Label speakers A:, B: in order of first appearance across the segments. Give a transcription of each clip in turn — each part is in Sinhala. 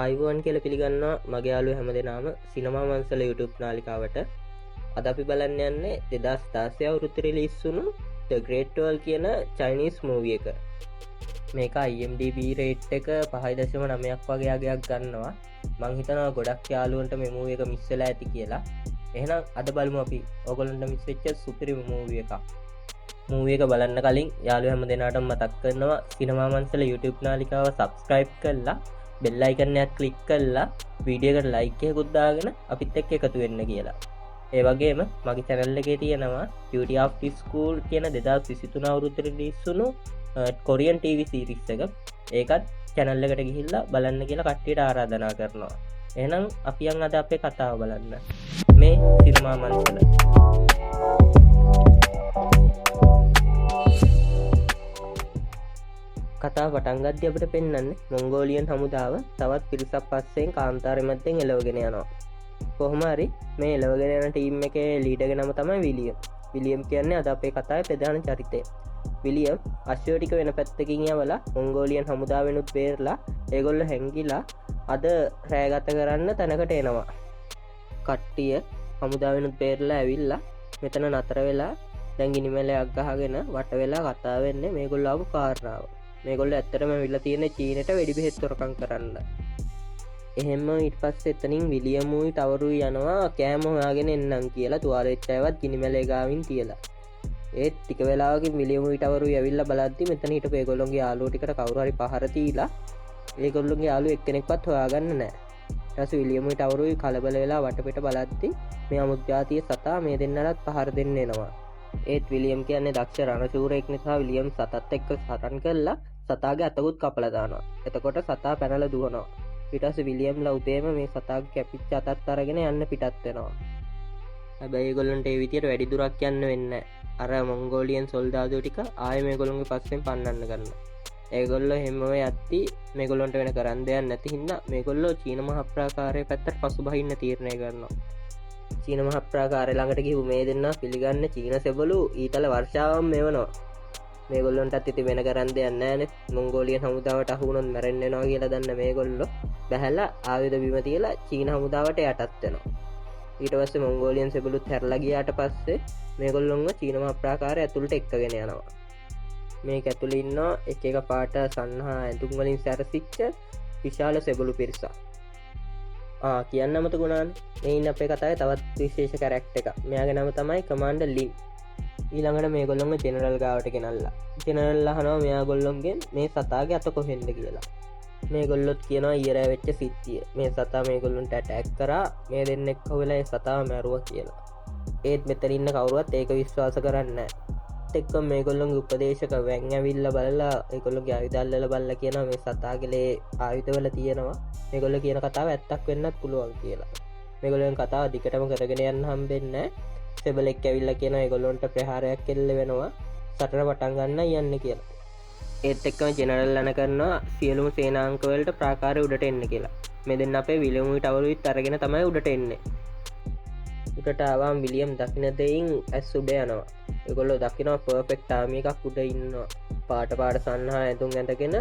A: අයිවන් කියල පිළිගන්නවා මගේ යාලු හැම දෙනාම සිනමා මන්සල YouTube නාලිකාවට. අද අපි බලන්න යන්නේ 2016 අවුරුද්දේ රිලීස් වුණු The Great Wall කියන චයිනීස් මූවි එක. මේක IMDb රේට් එක 5.9ක් වගේ අගයක් ගන්නවා. මං හිතනවා ගොඩක් යාළුවන්ට මේ මූවි එක මිස් වෙලා ඇති කියලා. එහෙනම් අද බලමු අපි ඕගොල්ලන්ට මිස් වෙච්ච සුපිරිම මූවි එකක්. මූවි එක බලන්න කලින් යාළුවෝ හැම දෙනාටම මතක් කරනවා සිනමා මන්සල YouTube නාලිකාව subscribe කරලා බෙල් අයිකන් එක ක්ලික් කරලා වීඩියෝ එකට ලයික් එකකුත් දාගෙන අපිත් එක්ක එකතු වෙන්න කියලා. ඒ වගේම මගේ channel එකේ තියෙනවා Beauty After School කියන 2023 අවුරුද්දේ රිලීස් වුණු කොරියන් TV series එක. ඒකත් channel එකට ගිහිල්ලා බලන්න කියලා කට්ටියට ආරාධනා කරනවා. එහෙනම් අපි යන් අද අපේ කතාව බලන්න. මේ සිනමා මන්සල. කතාව පටන් ගද්දී අපිට පෙන්වන්නේ මොංගෝලියන් හමුදාව තවත් පිරිසක් පස්සෙන් කාන්තාරය මැද්දෙන් එලවගෙන යනවා. කොහොම හරි මේ එලවගෙන යන ටීම් එකේ ලීඩර්ගේ නම තමයි විලියම්. විලියම් කියන්නේ අද අපේ කතාවේ ප්‍රධාන චරිතය. විලියම් අශ්වය ටික වෙන පැත්තකින් යවලා මොංගෝලියන් හමුදාවෙනුත් බේරලා ඒගොල්ලෝ හැංගිලා අද රැයගත කරන්න තැනකට එනවා. කට්ටිය හමුදාවෙනුත් බේරලා ඇවිල්ලා මෙතන නතර වෙලා දැන් ගිනිමැලයක් ගහගෙන වට වෙලා කතා වෙන්නේ මේගොල්ලෝ ආපු කාරණාව. මේගොල්ලෝ ඇත්තටම විල්ලා තියෙන චීනෙට වෙඩි බෙහෙත් තොරකම් කරන්න. එහෙම ඊට පස්සේ එතනින් විලියමුයි ටවරුයි යනවා කෑම හොයාගෙන එන්නම් කියලා තුවාල වෙච්ච අයවත් ගිනිමැලේ ගාවින් තියලා. ඒත් ටික වෙලාවකින් විලියමුයි ටවරුයි ඇවිල්ලා බලද්දි මෙතන හිටපු ඒගොල්ලෝගේ යාළුවෝ ටිකට කවුරු හරි පහර දීලා ඒගොල්ලෝගේ යාළුවෝ එක්කෙනෙක්වත් හොයාගන්න නැහැ. ඊට පස්සේ විලියමුයි ටවරුයි කලබල වෙලා වටපිට බලද්දි මේ අමුත්‍යාතිය සතා මේ දෙන්නටත් පහර දෙන්න එනවා. ඒත් විලියම් කියන්නේ දක්ෂ රණශූරයෙක් නිසා විලියම් සතත් එක්ක සටන් කරලා සතාගේ අතකුත් කපලා දානවා. එතකොට සතා පැනලා දුවනවා. ඊට පස්සේ විලියම්ලා උදේම මේ සතාගේ කැපිච්ච අතත් අරගෙන යන්න පිටත් වෙනවා. හැබැයි ඒගොල්ලන්ට ඒ විදියට වැඩි දුරක් යන්න වෙන්නේ නැහැ. අර මොංගෝලියන් සොල්දාදුවෝ ටික ආයෙ මේගොල්ලන්ගේ පස්සෙන් පන්නන්න ගන්නවා. ඒගොල්ලෝ හැමම යද්දි මේගොල්ලන්ට වෙන කරන්න දෙයක් නැති හින්දා මේගොල්ලෝ චීන මහප්‍රාකාරයේ පැත්තට පසුබහින්න තීරණය කරනවා. චීන මහප්‍රාකාරය ළඟට ගිහුව මේ දෙන්නා පිළිගන්න චීන සෙබළු ඊතල වර්ෂාවම මෙවනවා. මේගොල්ලොන්ටත් ඉති වෙන කරන්න දෙයක් නැහැනේ. මොංගෝලියන් හමුදාවට අහු වුණොත් මැරෙන්න වෙනවා කියලා දන්න මේගොල්ලෝ බැහැලා ආයුධ බිම තියලා චීන හමුදාවට යටත් වෙනවා. ඊට පස්සේ මොංගෝලියන් සෙබළුත් හැරලා ගියාට පස්සේ මේගොල්ලොන්ව චීන මහප්‍රාකාරය ඇතුළට එක්කගෙන යනවා. මේක ඇතුළේ ඉන්නවා එක එක පාට සන්හා ඇඳුම් වලින් සැරසිච්ච විශාල සෙබළු පිරිසක්. කියන්න අමතකුණානේ. මේ ඉන්න අපේ කතාවේ තවත් විශේෂ කැරක්ටර් එකක්. මෙයාගේ නම තමයි කමාන්ඩර් ලින්. ඊළඟට මේගොල්ලොන්ව ජෙනරල් ගාවට ගෙනල්ලා. ජෙනරල් අහනවා මෙයාගොල්ලොන්ගෙන් මේ සතාගේ අත කොහෙන්ද කියලා. මේගොල්ලොත් කියනවා ඊයරෑ වෙච්ච සිද්ධිය. මේ සතා මේගොල්ලොන්ට ඇටැක් කරා මේ දෙන්නෙක් හොයලා ඒ සතාව මැරුවා කියලා. ඒත් මෙතන ඉන්න කවුරුවත් ඒක විශ්වාස කරන්නේ නැහැ. එක්ක මේගොල්ලොන්ගේ උපදේශක වැන් ඇවිල්ලා බලලා ඒගොල්ලෝගේ ආයුධ අල්ලලා බලලා කියනවා මේ සතාගේ ආයුධවල තියෙනවා මේගොල්ලෝ කියන කතාව ඇත්තක් වෙන්නත් පුළුවන් කියලා. මේගොල්ලෝන් කතාව දිගටම කරගෙන යන්න හම්බෙන්නේ නැහැ. සෙබලෙක් ඇවිල්ලා කියනවා ඒගොල්ලොන්ට ප්‍රහාරයක් එල්ල වෙනවා සටන පටන් ගන්න යන්න කියලා. ඒත් එක්කම ජෙනරල් අන කරනවා සියලුම සේනාංක වලට ප්‍රාකාරය උඩට එන්න කියලා. මේ දෙන්න අපේ විලියමුයි ටවරුයිත් අරගෙන තමයි උඩට එන්නේ. උඩට ආවම විලියම් දකින්න දෙයින් ඇස් උඩ යනවා. ඒගොල්ලෝ දකිනවා පර්ෆෙක්ට් ආර්මි එකක් උඩ ඉන්නවා. පාට සන්හා ඇඳුම් ඇඳගෙන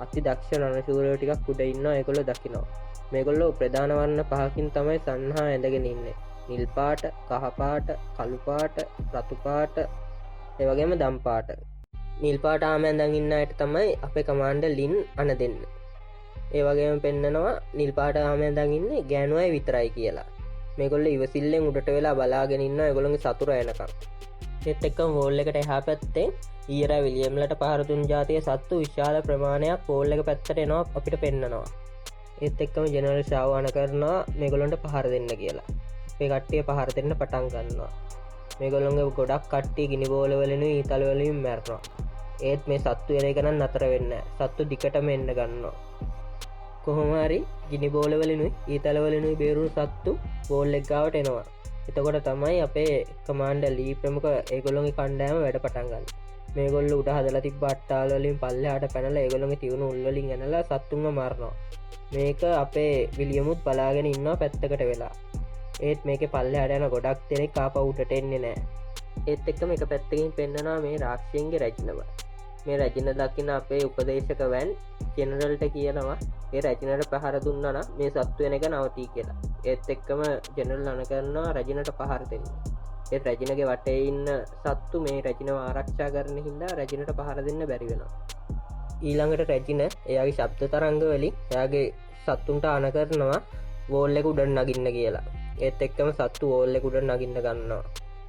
A: අති දක්ෂ රණශූරයෝ ටිකක් උඩ ඉන්නවා. ඒගොල්ලෝ දකිනවා. මේගොල්ලෝ ප්‍රධාන වර්ණ පහකින් තමයි සන්හා ඇඳගෙන ඉන්නේ. නිල් පාට, කහ පාට, කළු පාට, රතු පාට, ඒ වගේම දම් පාට. නිල් පාට ආම ඇඳන් ඉන්න අයට තමයි අපේ කමාන්ඩර් ලින් අණ දෙන්නේ. ඒ වගේම පෙන්නනවා නිල් පාට ආම ඇඳන් ඉන්නේ ගෑනු අය විතරයි කියලා. මේගොල්ලෝ ඉවසිල්ලෙන් උඩට වෙලා බලාගෙන ඉන්නවා ඒගොල්ලෝගේ සතුර එනකම්. ඒත් එක්කම වෝල් එකට එහා පැත්තේ ඊයරා විලියම්ලට පහර දුන් જાතිය සත්තු විශාල ප්‍රමාණයක් වෝල් එක පැත්තට එනවා අපිට පෙන්නනවා. ඒත් එක්කම ජෙනරල් ෂාවාන කරනවා මේගොල්ලන්ට පහර දෙන්න කියලා. මේ කට්ටිය පහර දෙන්න පටන් ගන්නවා. මේගොල්ලොන්ගේ ගොඩක් කට්ටිය ගිනි බෝල වලිනුයි ඊතල වලින් මැරෙනවා. ඒත් මේ සත්තු එන එක නම් නතර වෙන්නේ නැහැ. සත්තු දිගටම එන්න ගන්නවා. කොහොම හරි ගිනි බෝල වලිනුයි ඊතල වලිනුයි බේරුණු සත්තු බෝල් එක ගාවට එනවා. එතකොට තමයි අපේ කමාන්ඩර් ලී ප්‍රමුඛ ඒගොල්ලෝගේ කණ්ඩායම වැඩ පටන් ගන්න. මේගොල්ලෝ උඩ හදලා තිබ්බ අට්ටාල වලින් පල්ලෙහාට පැනලා ඒගොල්ලෝගේ තියුණු උල් වලින් ඇනලා සත්තුන්ව මරනවා. මේක අපේ විලියමුත් බලාගෙන ඉන්නවා පැත්තකට වෙලා. ඒත් මේකේ පල්ලෙහාට යන ගොඩක් දෙනෙක් ආපහු උඩට එන්නේ නැහැ. ඒත් එක්කම එක පැත්තකින් පෙන්නනවා මේ රාක්ෂයන්ගේ රැජිනව. මේ රැජින දකින අපේ උපදේශක වැන් ජෙනරල්ට කියනවා ඒ රැජිනට පහර දුන්නන මේ සත්තු වෙන එක නවතිී කියලා. ඒත් එක්කම ජෙනරල් අන කරනවා රජිනට පහර දෙන්න. ඒත් රැජිනගේ වටේ ඉන්න සත්තු මේ රැජිනව ආරක්ෂා කරන හින්දා රැජිනට පහර දෙන්න බැරි වෙනවා. ඊළඟට රැජින එයාගේ ශබ්ද තරංග වලින් එයාගේ සත්තුන්ට අන කරනවා වෝල් එක උඩට නගින්න කියලා. ඒත් එක්කම සත්තු වෝල් එක උඩට නගින්න ගන්නවා.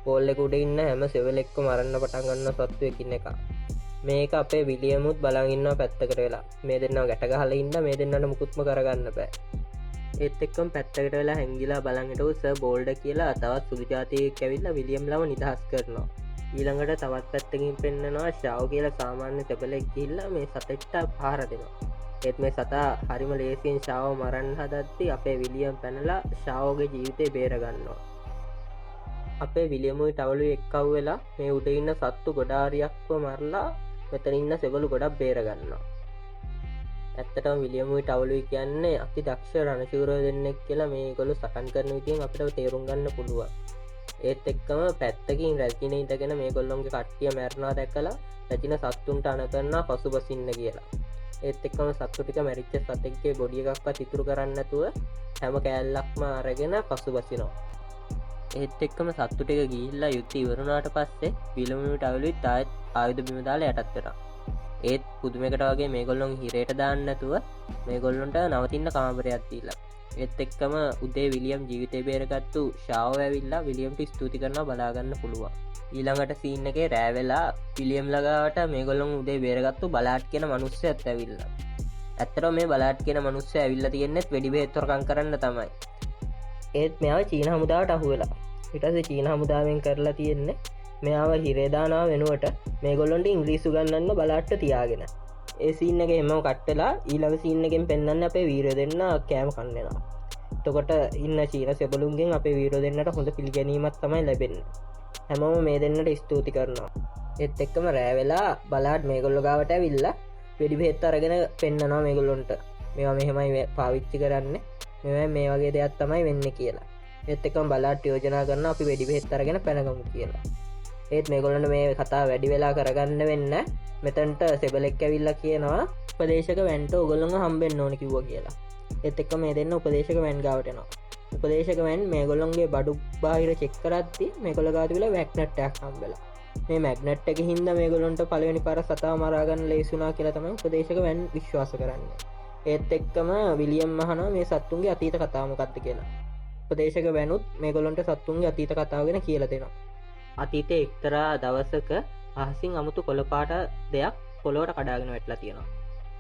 A: වෝල් එක උඩ ඉන්න හැම සෙවලෙක්ව මරන්න පටන් ගන්න සත්තු එකින් එක. මේක අපේ විලියමුත් බලන් ඉන්නවා පැත්තකට වෙලා. මේ දෙන්නව ගැට ගහලා ඉන්න මේ දෙන්නට මුකුත්ම කරගන්න බෑ. ඒත් එක්කම පැත්තකට වෙලා හැංගිලා බලන් හිටව සර් බෝල්ඩ් කියලා තවත් සුදු ජාතියෙක් ඇවිල්ලා විලියම්ලව නිදහස් කරනවා. ඊළඟට තවත් පැත්තකින් පෙන්නනවා ෂාව් කියලා සාමාන්‍ය සෙබලෙක් ගිහිල්ලා මේ සතෙක්ට පහර දෙනවා. ඒත් මේ සතා හරිම ලේසියෙන් ෂාව් මරන්න හදද්දි අපේ විලියම් පැනලා ෂාව්ගේ ජීවිතේ බේර ගන්නවා. අපේ විලියමුයි ටවලුයි එක්කව් වෙලා මේ උඩ ඉන්න සත්තු ගොඩාරියක්ව මරලා මෙතන ඉන්න සෙබළු ගොඩක් බේර ගන්නවා. ඇත්තටම විලියමුයි ටවලුයි කියන්නේ අති දක්ෂ රණශූරයෝ දෙන්නෙක් කියලා මේගොල්ලෝ සටන් කරන විදිහෙන් අපිට තේරුම් ගන්න පුළුවන්. ඒත් එක්කම පැත්තකින් රැජින ඉඳගෙන මේගොල්ලොන්ගේ කට්ටිය මැරෙනවා දැකලා රැජින සත්තුන්ට අණ කරනවා පසුබසින්න කියලා. ඒත් එක්කම සත්තු ටික මැරිච්ච සතෙක්ගේ බොඩි එකක්වත් ඉතුරු කරන්නේ නැතුව හැම කෑල්ලක්ම අරගෙන පසුබසිනවා. ඒත් එක්කම සත්තු ටික ගිහිල්ලා යුද්ධ ඉවරුණාට පස්සේ විලියමුයි ටවලුයි ආයෙත් ආයුධ බිම දාලා යටත් වෙනවා. ඒත් පුදුමයකට වගේ මේගොල්ලොන් හිරේට දාන්න නැතුව මේගොල්ලොන්ට නවතින්න කාමරයක් දීලා. ඒත් එක්කම උදේ විලියම් ජීවිතේ බේරගත්තු ෂාව් ඇවිල්ලා විලියම්ට ස්තුති කරනවා බලා ගන්න පුළුවන්. ඊළඟට සීන් එකේ රෑ වෙලා විලියම් ළඟාවට මේගොල්ලොන් උදේ බේරගත්තු බලාට් කියන මිනිස්සෙක් ඇවිල්ලා. ඇත්තටම මේ බලාට් කියන මිනිස්සයා ඇවිල්ලා තියෙන්නේ වෙඩි බෙහෙත් හොරකම් කරන්න තමයි. ඒත් මෙයාව චීන හමුදාවට අහු වෙලා. ඊට පස්සේ චීන හමුදාවෙන් කරලා තියෙන්නේ මෙයාව හිරේ දානවා වෙනුවට මේගොල්ලොන්ට ඉංග්‍රීසි උගන්වන්න බලාට්ට තියාගෙන. ඒ සීන් එක හැමෝම කට් වෙලා ඊළඟ සීන් එකෙන් පෙන්වන්න අපේ වීරයෝ දෙන්න කෑම කන්න වෙනවා. එතකොට ඉන්න චීන සෙබළුන්ගෙන් අපේ වීරයෝ දෙන්නට හොඳ පිළිගැනීමක් තමයි ලැබෙන්නේ. හැමෝම මේ දෙන්නට ස්තුති කරනවා. ඒත් එක්කම රෑ වෙලා බලාට් මේගොල්ලෝ ගාවට ඇවිල්ලා වෙඩි බෙහෙත් අරගෙන පෙන්නනවා මේගොල්ලොන්ට. මේවා මෙහෙමයි පාවිච්චි කරන්නේ. මේ වගේ දෙයක් තමයි වෙන්නේ කියලා. ඒත් එක්කම බලාට් යෝජනා කරනවා අපි වෙඩි බෙහෙත් අරගෙන පැනගමු කියලා. ඒත් මේගොල්ලන්ට මේ කතාව වැඩි වෙලා කරගන්න වෙන්න මෙතනට සෙබලෙක් ඇවිල්ලා කියනවා උපදේශක වැන්ට ඔයගොල්ලන්ව හම්බෙන්න ඕන කිව්වා කියලා. ඒත් එක්ක මේ දෙන්න උපදේශක වැන් ගාවට එනවා. උපදේශක වැන් මේගොල්ලන්ගේ බඩු බාහිර චෙක් කරද්දි මේගොල්ලෝ ගාව තිබිලා මැග්නට් එකක් හම්බෙලා. මේ මැග්නට් එකේ හින්දා මේගොල්ලන්ට පළවෙනි පාර සතාව මරා ගන්න ලේසි වුණා කියලා තමයි උපදේශක වැන් විශ්වාස කරන්නේ. ඒත් එක්කම විලියම් අහනවා මේ සත්තුන්ගේ අතීත කතාව මොකක්ද කියලා. උපදේශක වැනුත් මේගොල්ලන්ට සත්තුන්ගේ අතීත කතාව ගැන කියලා දෙනවා. අතීතයේ එක්තරා දවසක අහසින් අමුතු කොළපාට දෙයක් පොළොවට කඩාගෙන වැටලා තියෙනවා.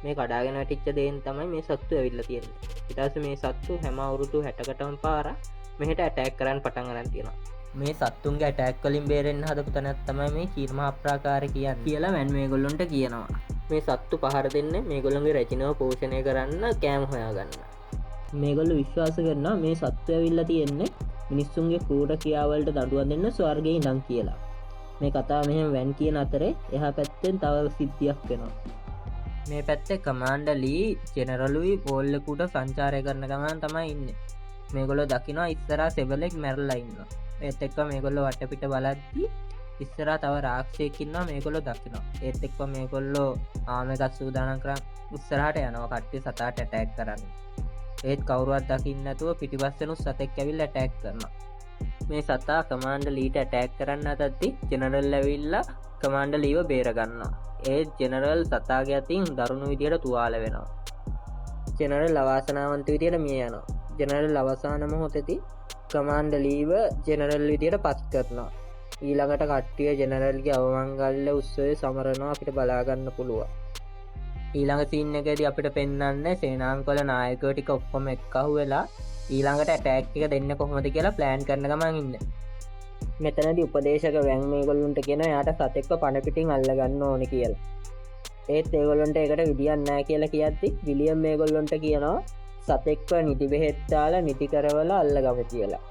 A: මේ කඩාගෙන වැටිච්ච දේෙන් තමයි මේ සත්තු ඇවිල්ලා තියෙන්නේ. ඊට පස්සේ මේ සත්තු හැම අවුරුදු 60කටම පාරක් මෙහෙට ඇටැක් කරන්න පටන් ගන්න තියෙනවා. මේ සත්තුන්ගේ ඇටැක් වලින් බේරෙන්න හදපු තැනක් තමයි මේ චීන අප්‍රාකාරය කියන්නේ කියලා මම මේගොල්ලන්ට කියනවා. මේ සත්තු පහර දෙන්නේ මේගොල්ලන්ගේ රැජිනව පෝෂණය කරන්න කෑම හොයාගන්න. මේගොල්ලෝ විශ්වාස කරනවා මේ සත්තු ඇවිල්ලා තියෙන්නේ මිනිස්සුන්ගේ කූඩ ක්‍රියාවලට දඩුවම් දෙන්න ස්වර්ගයේ ඉඳන් කියලා. මේ කතාව මෙහෙම වැන් කියන අතරේ එහා පැත්තෙන් තව සිද්ධියක් වෙනවා. මේ පැත්තේ කමාන්ඩර් ලී ජෙනරලුයි බෝල්ලෙකුට සංචාරය කරන ගමන් තමයි ඉන්නේ. මේගොල්ලෝ දකිනවා ඉස්සරහා සෙබලෙක් මැරලා ඉන්නවා. ඒත් එක්ක මේගොල්ලෝ වටපිට බලද්දි ඉස්සරහා තව රාක්ෂයෙක් ඉන්නවා මේගොල්ලෝ දකිනවා. ඒත් එක්ක මේගොල්ලෝ ආම එකක් සූදානම් කරන් ඉස්සරහට යනවා කට්ටිය සතාට ඇටැක් කරන්න. ඒත් කවුරුවත් දකින්න නැතුව පිටිපස්සෙනුත් සතෙක් ඇවිල්ලා ඇටැක් කරනවා. මේ සතා කමාන්ඩර් ලීට ඇටැක් කරන්න හදද්දි ජෙනරල් ඇවිල්ලා කමාන්ඩර් ලීව බේර ගන්නවා. ඒත් ජෙනරල් සතාගේ අතින් දරුණු විදියට තුවාල වෙනවා. ජෙනරල් අවාසනාවන්ත විදියට මිය යනවා. ජෙනරල් අවසාන මොහොතේදී කමාන්ඩර් ලීව ජෙනරල් විදියට පත් කරනවා. ඊළඟට කට්ටිය ජෙනරල්ගේ අවමංගල්‍ය උත්සවය සමරනවා අපිට බලා ගන්න පුළුවන්. ඊළඟ සීන් එකේදී අපිට පෙන්වන්නේ සේනාංකවල නායකයෝ ටික ඔක්කොම එක්කහුව වෙලා ඊළඟට ඇටැක් එක දෙන්න කොහොමද කියලා ප්ලෑන් කරන ගමන් ඉන්නේ. මෙතනදී උපදේශක වැන් මේගොල්ලන්ට කියනවා යාට සතෙක්ව පණ පිටින් අල්ල ගන්න ඕනේ කියලා. ඒත් ඒගොල්ලන්ට ඒකට විදියක් නැහැ කියලා කියද්දි විලියම් මේගොල්ලන්ට කියනවා සතෙක්ව නිදි බෙහෙත් දාලා නිදි කරවලා අල්ලගමු කියලා.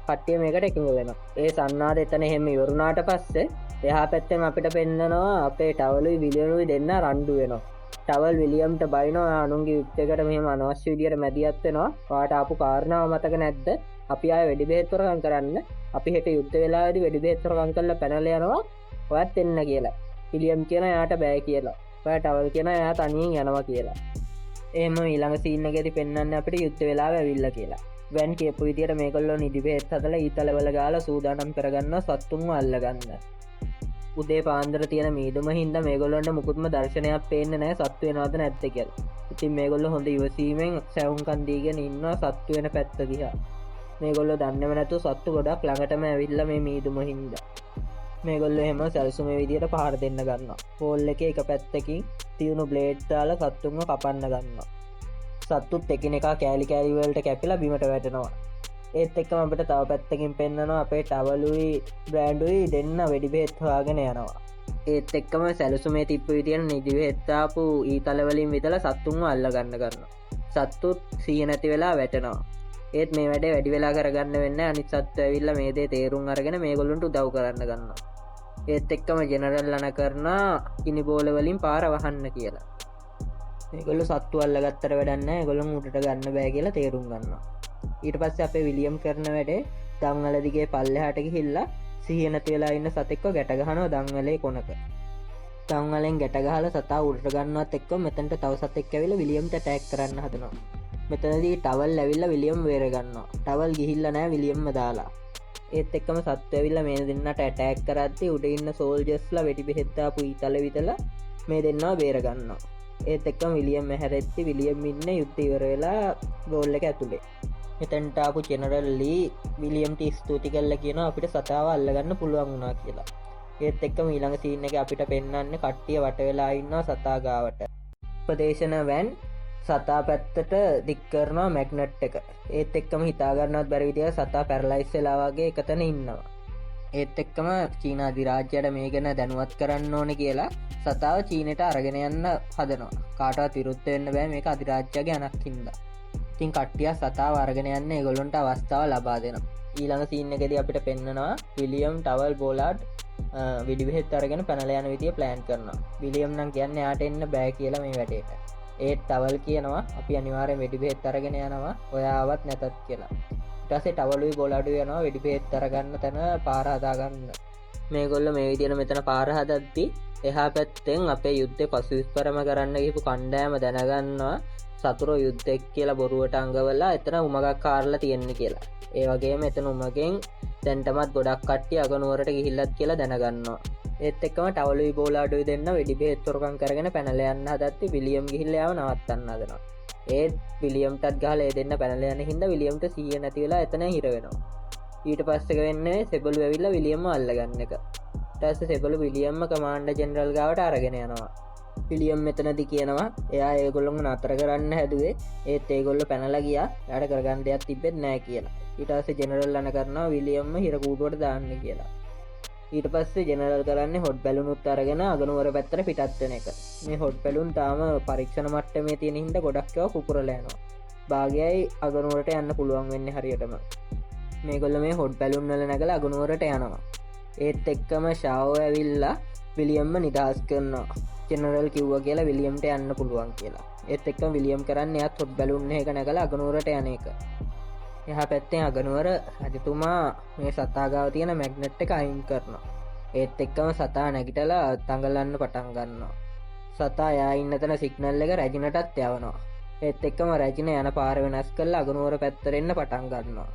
A: කට්ටිය මේකට එකඟ වෙනවා. ඒ සන්නාද එතන එහෙම ඉවරුණාට පස්සේ එහා පැත්තෙන් අපිට පෙන්නනවා අපේ ටවලුයි විලියම්ුයි දෙන්න රණ්ඩු වෙනවා. ටවල් විලියම්ට බයිනවා අනුන්ගේ යුද්ධයකට මෙහෙම අනවශ්‍ය විදියට මැදිහත් වෙනවා. ඔයාට ආපු කාරණාව මතක නැද්ද? අපි ආයේ වෙඩි බෙහෙත් හොරකම් කරන්න. අපි හෙට යුද්ධ වෙලාවේදී වෙඩි බෙහෙත් හොරකම් කරලා පැනලා යනවා. ඔයත් එන්න කියලා. විලියම් කියන යාට බෑ කියලා. ඔයා ටවල් කියන යා තනියෙන් යනවා කියලා. එහෙම ඊළඟ සීන් එකේදී පෙන්වන්නේ අපිට යුද්ධ වෙලාව ඇවිල්ලා කියලා. වැන් කියපු විදියට මේගොල්ලෝ නිදි බෙහෙත් හදලා ඊතලවල ගාලා සූදානම් කරගන්නවා සත්තුන්ව අල්ලගන්න. උදේ පාන්දර තියෙන මීදුම හින්දා මේගොල්ලන්ට මුකුත්ම දර්ශනයක් පේන්නේ නැහැ සත්තු වෙනවද නැද්ද කියලා. ඉතින් මේගොල්ලෝ හොඳ ඉවසීමෙන් සැවුම්කන් දීගෙන ඉන්නවා සත්තු වෙන පැත්ත දිහා. මේගොල්ලෝ දන්නේම නැතුව සත්තු ගොඩක් ළඟටම ඇවිල්ලා මේ මීදුම හින්දා. මේගොල්ලෝ එහෙම සැලසුමේ විදියට පහර දෙන්න ගන්නවා. පෝල් එකේ එක පැත්තකින් තියුණු බ්ලේඩ් දාලා සත්තුන්ව කපන්න ගන්නවා. සත්තුත් එකිනෙකා කෑලි කෑලි වලට කැපිලා බිමට වැටෙනවා. ඒත් එක්කම අපිට තව පැත්තකින් පෙන්නනවා අපේ ටවලුයි බ්‍රෑන්ඩුයි දෙන්න වෙඩි බෙහෙත් හොයාගෙන යනවා. ඒත් එක්කම සැලසුමේ තිබ්බ විදියට නිදි බෙහෙත් ආපු ඊතල වලින් විදලා සත්තුන්ව අල්ල ගන්න ගන්නවා. සත්තුත් සිහිය නැති වෙලා වැටෙනවා. ඒත් මේ වැඩේ වැඩි වෙලා කරගන්න වෙන්නේ අනිත් සත්තු ඇවිල්ලා මේ දේ තේරුම් අරගෙන මේගොල්ලන්ට උදව් කරන්න ගන්නවා. ඒත් එක්කම ජෙනරල් ලන කරනා කිනි බෝල වලින් පාර වහන්න කියලා. මේගොල්ලෝ සත්තු අල්ලගත්තට වැඩක් නැහැ. ඒගොල්ලන් උඩට ගන්න බෑ කියලා තේරුම් ගන්නවා. ඊට පස්සේ අපේ විලියම් කරන වැඩේ දන්වල දිගේ පල්ලෙහාට ගිහිල්ලා සිහිය නැති වෙලා ඉන්න සතෙක්ව ගැට ගහනවා දන්වලේ කොනක. දන්වලෙන් ගැට ගහලා සතා උඩට ගන්නවත් එක්ක මෙතනට තව සතෙක් ඇවිල්ලා විලියම්ට ඇටැක් කරන්න හදනවා. මෙතනදී ටවල් ඇවිල්ලා විලියම් වේර ගන්නවා. ටවල් ගිහිල්ලා නැහැ විලියම්ම දාලා. ඒත් එක්කම සත්තු ඇවිල්ලා මේ දෙන්නට ඇටැක් කරද්දී උඩ ඉන්න සෝල්ජර්ස්ලා වෙඩි බෙහෙත් දාපු ඊතල විදලා මේ දෙන්නව බේර ගන්නවා. ඒත් එක්කම විලියම් හැරෙද්දි විලියම් ඉන්නේ යුද්ධ ඉවර වෙලා ගෝල් එක ඇතුලේ. මෙතෙන්ට ආපු ජෙනරල් ලී විලියම්ට ස්තුති කරලා කියනවා අපිට සතාව අල්ලගන්න පුළුවන් වුණා කියලා. ඒත් එක්කම ඊළඟ සීන් එකේ අපිට පෙන්වන්නේ කට්ටිය වට වෙලා ඉන්නවා සතා ගාවට. උපදේශන වැන් සතා පැත්තට දික් කරනවා මැග්නට් එක. ඒත් එක්කම හිතා ගන්නවත් බැරි විදියට සතා පැරලයිස් වෙලා වගේ එකතන ඉන්නවා. ඒත් එක්කම චීන අධිරාජ්‍යයට මේ ගැන දැනුවත් කරන්න ඕනේ කියලා සතාව චීනෙට අරගෙන යන්න හදනවා. කාටවත් විරුද්ධ වෙන්න බෑ මේක අධිරාජ්‍යගේ අනක් හින්දා. ඉතින් කට්ටිය සතාව අරගෙන යන්න ඒගොල්ලන්ට අවස්ථාව ලබා දෙනවා. ඊළඟ සීන් එකේදී අපිට පෙන්නනවා විලියම් ටවල් බෝලාඩ් වෙඩි බෙහෙත් අරගෙන පැනලා යන විදිය ප්ලෑන් කරනවා. විලියම් නම් කියන්නේ යාට එන්න බෑ කියලා මේ වැඩේට. ඒත් ටවල් කියනවා අපි අනිවාර්යෙන් වෙඩි බෙහෙත් අරගෙන යනවා ඔයාවත් නැතත් කියලා. ඊට පස්සේ ටවලුයි බෝලාඩුයි යනවා වෙඩි බෙහෙත් අරගන්න තැන පාර හදාගන්න. මේගොල්ලෝ මේ විදියට මෙතන පාර හදද්දි එහා පැත්තෙන් අපේ යුද්ධේ පසුවිස්පරම කරන්න ගිහපු කණ්ඩායම දැනගන්නවා සතුරෝ යුද්ධෙක් කියලා බොරුවට අඟවලා එතන උමගක් කාරලා තියෙන්නේ කියලා. ඒ වගේම එතන උමගෙන් දැන්ටමත් ගොඩක් කට්ටිය අගනුවරට ගිහිල්ලත් කියලා දැනගන්නවා. ඒත් එක්කම ටවලුයි බෝලාඩුයි දෙන්න වෙඩි බෙහෙත් තොරකම් කරගෙන පැනලා යන්න හදද්දි විලියම් ගිහිල්ලා යාව නවත්තන්න හදනවා. ඒත් විලියම්ටත් ගහලා ඒ දෙන්න පැනලා යන හින්දා විලියම්ට සිහිය නැති වෙලා එතන හිර වෙනවා. ඊට පස්සේ වෙන්නේ සෙබළු ඇවිල්ලා විලියම්ව අල්ලගන්න එක. ඊට පස්සේ සෙබළු විලියම්ම කමාන්ඩර් ජෙනරල් ගාවට අරගෙන යනවා. විලියම් මෙතනදී කියනවා එයා ඒගොල්ලොන්ව නතර කරන්න හැදුවේ ඒත් ඒගොල්ලෝ පැනලා ගියා එයාට කරගන්න දෙයක් තිබෙන්නේ නැහැ කියලා. ඊට පස්සේ ජෙනරල් අන කරනවා විලියම්ම හිර කූඩුවට දාන්න කියලා. ඊට පස්සේ ජෙනරල් කරන්නේ හොට් බැලුනුත් අරගෙන අගනුවර පැත්තට පිටත් වෙන එක. මේ හොට් බැලුන් තාම පරීක්ෂණ මට්ටමේ තියෙන හින්දා ගොඩක් ඒවා පුපුරලා යනවා. භාගයයි අගනුවරට යන්න පුළුවන් වෙන්නේ හරියටම. මේගොල්ලෝ මේ හොට් බැලුන් වල නැගලා අගනුවරට යනවා. ඒත් එක්කම ෂාවෝ ඇවිල්ලා විලියම්ම නිදහස් කරනවා. ජෙනරල් කිව්වා කියලා විලියම්ට යන්න පුළුවන් කියලා. ඒත් එක්කම විලියම් කරන්නේ එයාත් හොට් බැලුන් එකක නැගලා අගනුවරට යන එක. එහා පැත්තෙන් අගනුවර රජතුමා මේ සතා ගාව තියෙන මැග්නට් එක අයින් කරනවා. ඒත් එක්කම සතා නැගිටලා තංගලන්න පටන් ගන්නවා. සතා එයා ඉන්න තැන සිග්නල් එක රැජිනටත් යවනවා. ඒත් එක්කම රැජින යන පාර වෙනස් කරලා අගනුවර පැත්තට එන්න පටන් ගන්නවා.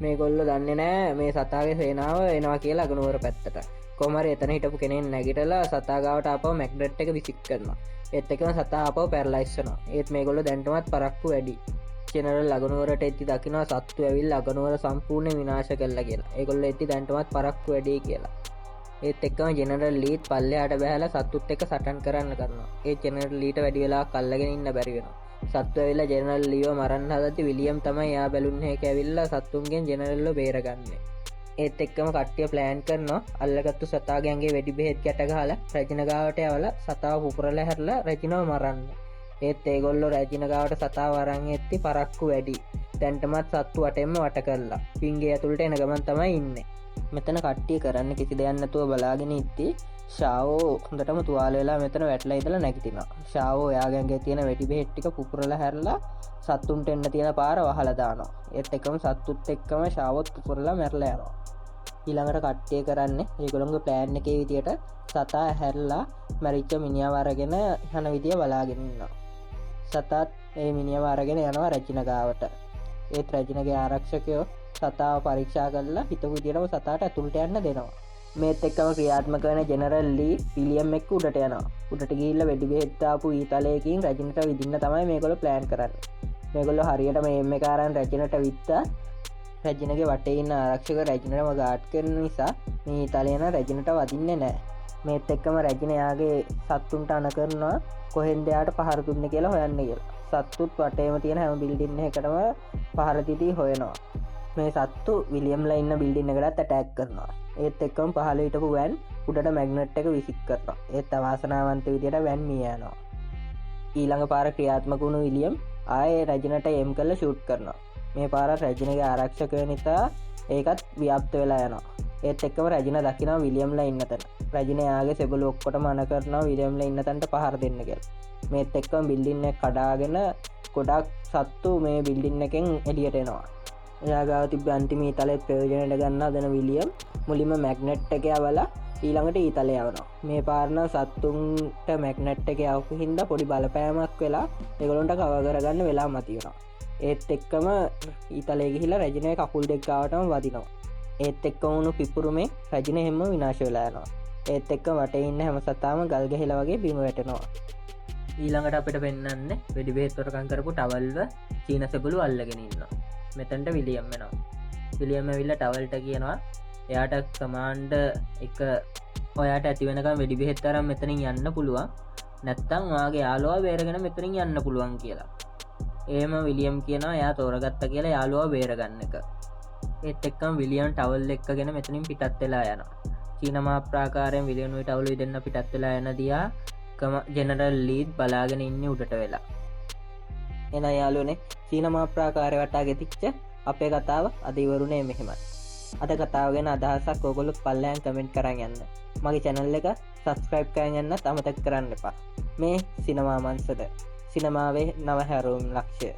A: මේගොල්ලෝ දන්නේ නැහැ මේ සතාගේ සේනාව එනවා කියලා අගනුවර පැත්තට. කොහොම හරි එතන හිටපු කෙනෙක් නැගිටලා සතා ගාවට ආපහු මැග්නට් එක විසික් කරනවා. ඒත් එක්කම සතා ආපහු පැරලයිස් වෙනවා. ඒත් මේගොල්ලෝ දැන්ටමත් පරක්කු වැඩි. ජෙනරල් අගනුවරට එද්දි දකිනවා සත්තු ඇවිල්ලා අගනුවර සම්පූර්ණ විනාශ කළා කියලා. ඒගොල්ලෝ එද්දි දැන්ටමත් පරක්කු වැඩි කියලා. ඒත් එක්කම ජෙනරල් ලීත් පල්ලෙහාට බහැලා සත්තුත් එක්ක සටන් කරන්න කරනවා. ඒ ජෙනරල් ලීට වැඩි වෙලාවක් අල්ලගෙන ඉන්න බැරි වෙනවා. සත්තු ඇවිල්ලා ජෙනරල් ලීව මරන්න හදද්දි විලියම් තමයි එයා බැලුන් එකේ ඇවිල්ලා සත්තුන්ගෙන් ජෙනරල්ව බේරගන්නේ. ඒත් එක්කම කට්ටිය ප්ලෑන් කරනවා අල්ලගත්තු සතාගේ ඇඟේ වෙඩි බෙහෙත් ගැට ගහලා රැජින ගාවට යවලා සතාව පුපුරලා හැරලා රැජිනව මරන්න. ඒත් ඒගොල්ලෝ රැජින ගාවට සතාව අරන් එද්දි පරක්කු වැඩි. දැන්ටමත් සත්තු වටෙන්ම වට කරලා පිංගේ ඇතුළට එන ගමන් තමයි ඉන්නේ. මෙතන කට්ටිය කරන්න කිසි දෙයක් නැතුව බලාගෙන ඉද්දි ෂාවෝ හොඳටම තුවාල වෙලා මෙතන වැටලා ඉඳලා නැගිටිනවා. ෂාවෝ එයාගේ ඇඟේ තියෙන වෙඩි බෙහෙත් ටික පුපුරලා හැරලා සත්තුන්ට එන්න තියෙන පාර වහලා දානවා. ඒත් එකම සත්තුත් එක්කම ෂාවොත් පුපුරලා මැරලා යනවා. ඊළඟට කට්ටිය කරන්න ඒගොළොන්ග ප්ලෑන් එක විදියට සතා හැරලා මැරිච්ච මිනිියවාරගෙන යන විදිය බලාගෙනන්නවා. සතත් ඒ මිනිියවාරගෙන යනවා රැචින ගාවට. ඒත් රැජිනගේ ආරක්ෂකයෝ සතාව පරීක්ෂා කරලා හිතපු විදියටම සතාට ඇතුළට යන්න දෙනවා. මේත් එක්කම ක්‍රියාත්මක වෙන ජෙනරල් ලී විලියම් එක්ක උඩට යනවා. උඩට ගිහිල්ලා වෙඩි බෙහෙත් දාපු ඊතලයකින් රැජිනට විදින්න තමයි මේගොල්ලෝ ප්ලෑන් කරන්නේ. මේගොල්ලෝ හරියටම එම් එක අරන් රැජිනට විත්තා. රැජිනගේ වටේ ඉන්න ආරක්ෂක රැජිනටම ගාඩ් කරන නිසා මේ ඊතලයන රැජිනට වදින්නේ නැහැ. මේත් එක්කම රැජින යාගේ සත්තුන්ට අණ කරනවා කොහෙන්ද යාට පහර දුන්නේ කියලා හොයන්න කියලා. සත්තුත් වටේම තියෙන හැම බිල්ඩින් එකකටම පහර දීදී හොයනවා. මේ සත්තු විලියම්ලා ඉන්න බිල්ඩින් එකටත් ඇටැක් කරනවා. ඒත් එක්කම පහළ හිටපු වැන් උඩට මැග්නට් එක විසික් කරනවා. ඒත් අවාසනාවන්ත විදියට වැන් මිය යනවා. ඊළඟ පාර ක්‍රියාත්මක වුණු විලියම් ආයේ රැජිනට එම් කරලා ෂූට් කරනවා. මේ පාර රැජිනගේ ආරක්ෂකයෝ නිසා ඒකත් ව්‍යාප්ත වෙලා යනවා. ඒත් එක්කම රැජින දකිනවා විලියම්ලා ඉන්න තැන. රැජින යාගේ සෙබළු ඔක්කොටම අණ කරනවා විලියම්ලා ඉන්න තැනට පහර දෙන්න කියලා. මේත් එක්කම බිල්ඩින් එක කඩාගෙන ගොඩක් සත්තු මේ බිල්ඩින් එකෙන් එළියට එනවා. එයා ගාව තිබ්බ අන්තිම ඊතලෙත් ප්‍රයෝජනයට ගන්න හදන විලියම් මුලින්ම මැග්නට් එක යවලා ඊළඟට ඊතලේ යවනවා. මේ පාරන සත්තුන්ට මැග්නට් එක යවපු හින්දා පොඩි බලපෑමක් වෙලා ඒගොල්ලන්ට කව කරගන්න වෙලා මති වෙනවා. ඒත් එක්කම ඊතලේ ගිහිල්ලා රැජිනගේ කකුල් දෙක ගාවටම වදිනවා. ඒත් එක්ක වුණු පිපුරුමේ රැජින හැම විනාශ වෙලා යනවා. ඒත් එක්ක වටේ ඉන්න හැම සතාම ගල් ගැහිලා වගේ බිම වැටෙනවා. ඊළඟට අපිට පෙන්වන්නේ වෙඩි බෙහෙත් තොරකම් කරපු ටවල්ව චීන සෙබළු අල්ලගෙන ඉන්නවා. මෙතනට විලියම් වෙනවා. විලියම් ඇවිල්ලා ටවල්ට කියනවා එයාට කමාන්ඩ් එක ඔයාට ඇති වෙනකම් වෙඩි බෙහෙත් අරන් මෙතනින් යන්න පුළුවන්. නැත්තම් ඔයාගේ යාළුවා බේරගෙන මෙතනින් යන්න පුළුවන් කියලා. එහෙම විලියම් කියනවා එයා තෝරගත්ත කියලා යාළුවා බේරගන්න එක. ඒත් එක්කම විලියම් ටවල් එක්කගෙන මෙතනින් පිටත් වෙලා යනවා. චීන මාප්‍රාකාරයෙන් විලියම් උයි ටවලුයි දෙන්න පිටත් වෙලා යන දිහා ජෙනරල් ලීඩ් බලාගෙන ඉන්නේ උඩට වෙලා. එන යාළුවනේ චීන මාප්‍රාකාරය වටා ගෙතිච්ච අපේ කතාව අද ඉවරුනේ මෙහෙමයි. අද කතාව ගැන අදහසක් ඔයගොල්ලෝ පල්ලෙහාන් කමෙන්ට් කරන් යන්න. මගේ channel එක subscribe කරන් යන්නත් අමතක කරන්න එපා. මේ සිනමා මන්සද සිනමාවේ නව හැරවුම් ලක්ෂ්‍ය